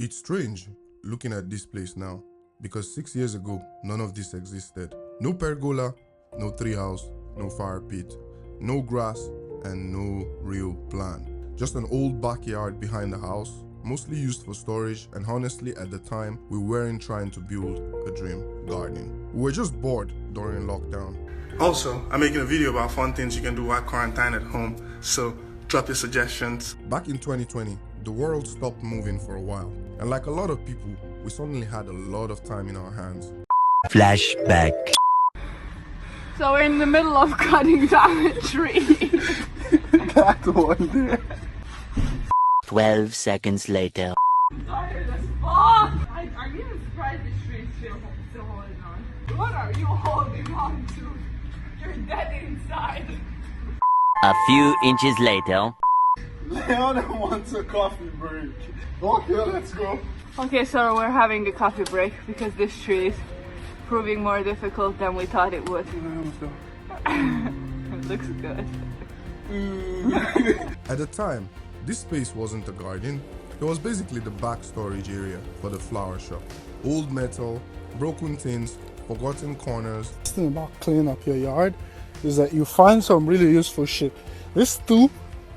It's strange looking at this place now, because 6 years ago, none of this existed. No pergola, no treehouse, no fire pit, no grass, and no real plan. Just an old backyard behind the house, mostly used for storage, and honestly at the time, we weren't trying to build a dream garden. We were just bored during lockdown. Also, I'm making a video about fun things you can do while quarantined at home, so drop your suggestions. Back in 2020, the world stopped moving for a while, and like a lot of people, we suddenly had a lot of time in our hands. Flashback. So we're in the middle of cutting down a tree. That one there. 12 seconds later. I'm tired as fuck. Are you even surprised this tree is still holding on? What are you holding on to? You're dead inside. A few inches later. Leona wants a coffee break. Okay, let's go. Okay, so we're having a coffee break because this tree is proving more difficult than we thought it would. It looks good. At the time, this space wasn't a garden. It was basically the back storage area for the flower shop. Old metal, broken tins, forgotten corners. The thing about cleaning up your yard is that you find some really useful shit. This stool,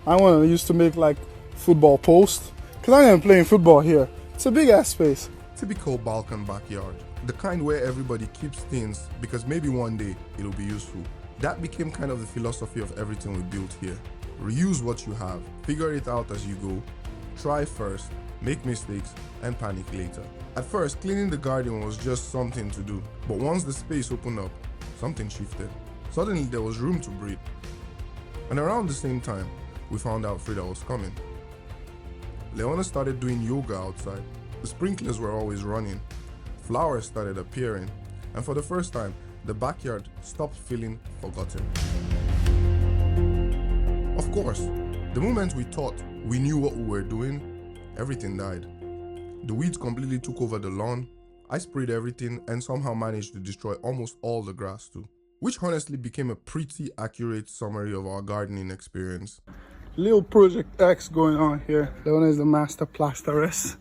I want to use to make like football posts. Cause I am playing football here. It's a big ass space. Typical Balkan backyard. The kind where everybody keeps things because maybe one day it'll be useful. That became kind of the philosophy of everything we built here. Reuse what you have, figure it out as you go, try first, make mistakes, and panic later. At first, cleaning the garden was just something to do, but once the space opened up, something shifted. Suddenly there was room to breathe. And around the same time, we found out Frida was coming. Leona started doing yoga outside. The sprinklers were always running. Flowers started appearing. And for the first time, the backyard stopped feeling forgotten. Of course, the moment we thought we knew what we were doing, everything died. The weeds completely took over the lawn. I sprayed everything and somehow managed to destroy almost all the grass too, which honestly became a pretty accurate summary of our gardening experience. Little Project X going on here. Leona is the master plasteress.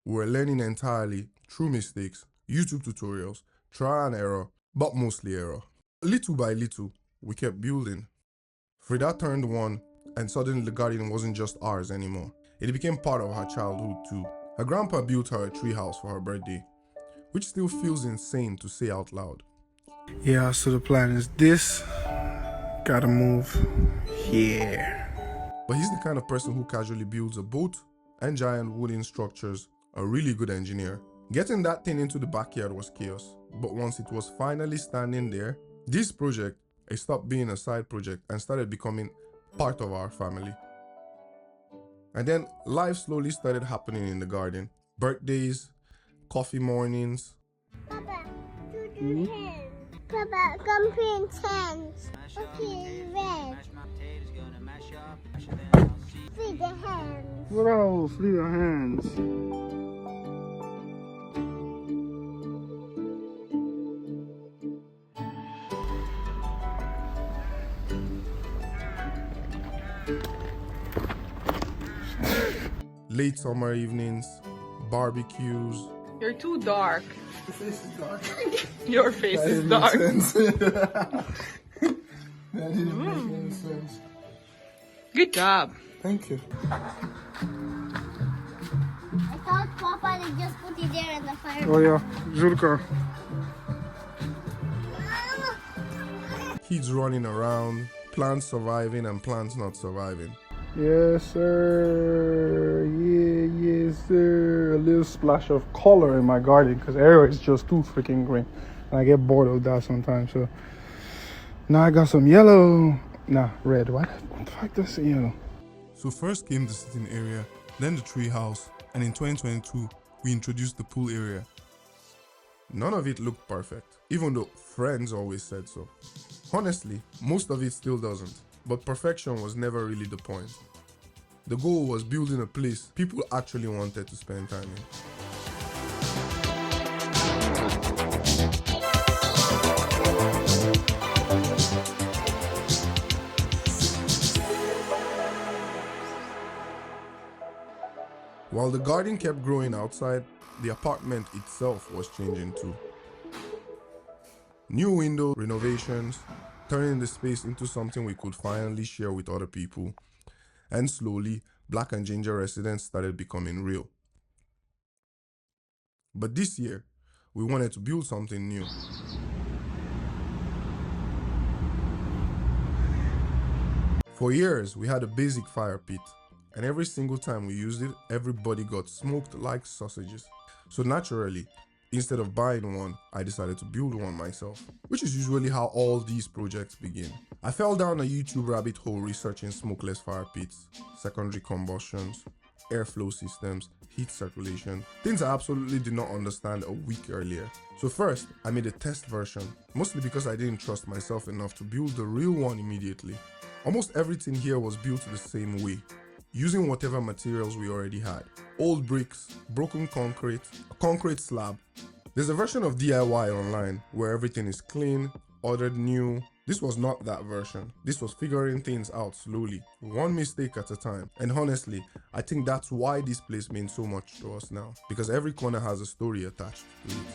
We were learning entirely through mistakes, YouTube tutorials, trial and error, but mostly error. Little by little, we kept building. Frida turned 1, and suddenly the garden wasn't just ours anymore. It became part of her childhood too. Her grandpa built her a treehouse for her birthday, which still feels insane to say out loud. Yeah, so the plan is this. Gotta move here. But he's the kind of person who casually builds a boat and giant wooden structures, a really good engineer. Getting that thing into the backyard was chaos, but once it was finally standing there, this project, it stopped being a side project and started becoming part of our family. And then life slowly started happening in the garden. Birthdays, coffee mornings. Papa, do hands. Papa, come print hands. Okay, red. See the hands. Bro, free your hands. Late summer evenings, barbecues. You're too dark. Your face is dark. Your face is dark. That didn't make any sense. Good job. Thank you. I thought Papa would just put it there in the fire. Oh yeah, Julka. Kids running around, plants surviving and plants not surviving. Yes, sir. Yeah, yes, sir. A little splash of color in my garden because area is just too freaking green. And I get bored of that sometimes. So now I got some yellow. Nah, red. What the fuck does it yellow? So first came the sitting area, then the tree house, and in 2022, we introduced the pool area. None of it looked perfect, even though friends always said so. Honestly, most of it still doesn't, but perfection was never really the point. The goal was building a place people actually wanted to spend time in. While the garden kept growing outside, the apartment itself was changing too. New window renovations, turning the space into something we could finally share with other people. And slowly, Black and Ginger residents started becoming real. But this year, we wanted to build something new. For years, we had a basic fire pit, and every single time we used it, everybody got smoked like sausages. So naturally, instead of buying one, I decided to build one myself, which is usually how all these projects begin. I fell down a YouTube rabbit hole researching smokeless fire pits, secondary combustions, airflow systems, heat circulation, things I absolutely did not understand a week earlier. So first, I made a test version, mostly because I didn't trust myself enough to build the real one immediately. Almost everything here was built the same way, using whatever materials we already had. Old bricks, broken concrete, a concrete slab. There's a version of DIY online where everything is clean, ordered new. This was not that version. This was figuring things out slowly, one mistake at a time. And honestly, I think that's why this place means so much to us now, because every corner has a story attached to it.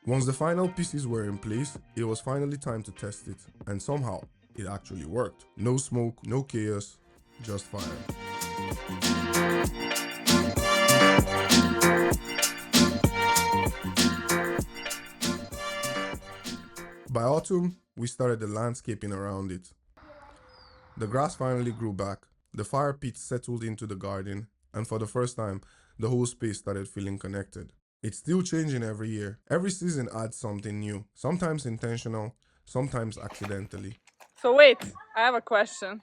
Once the final pieces were in place, it was finally time to test it, and somehow, it actually worked. No smoke, no chaos, just fire. By autumn, we started the landscaping around it. The grass finally grew back, the fire pit settled into the garden, and for the first time, the whole space started feeling connected. It's still changing every year. Every season adds something new, sometimes intentional, sometimes accidentally. So wait, I have a question.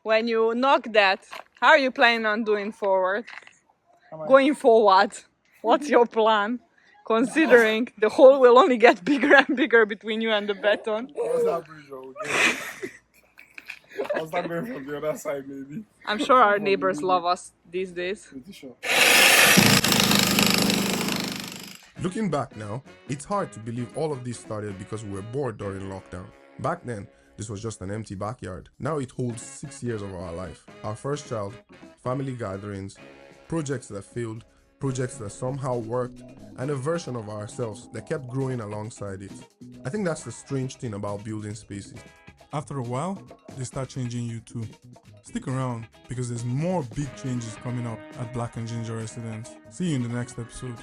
When you knock that, how are you planning on doing forward? Going forward, what's your plan? Considering the hole will only get bigger and bigger between you and the beton. What's that bridge over? I'll start going from the other side, maybe. I'm sure our neighbors love us these days. Pretty sure. Looking back now, it's hard to believe all of this started because we were bored during lockdown. Back then, this was just an empty backyard. Now it holds 6 years of our life. Our first child, family gatherings, projects that failed, projects that somehow worked, and a version of ourselves that kept growing alongside it. I think that's the strange thing about building spaces. After a while, they start changing you too. Stick around because there's more big changes coming up at Black and Ginger Residence. See you in the next episode.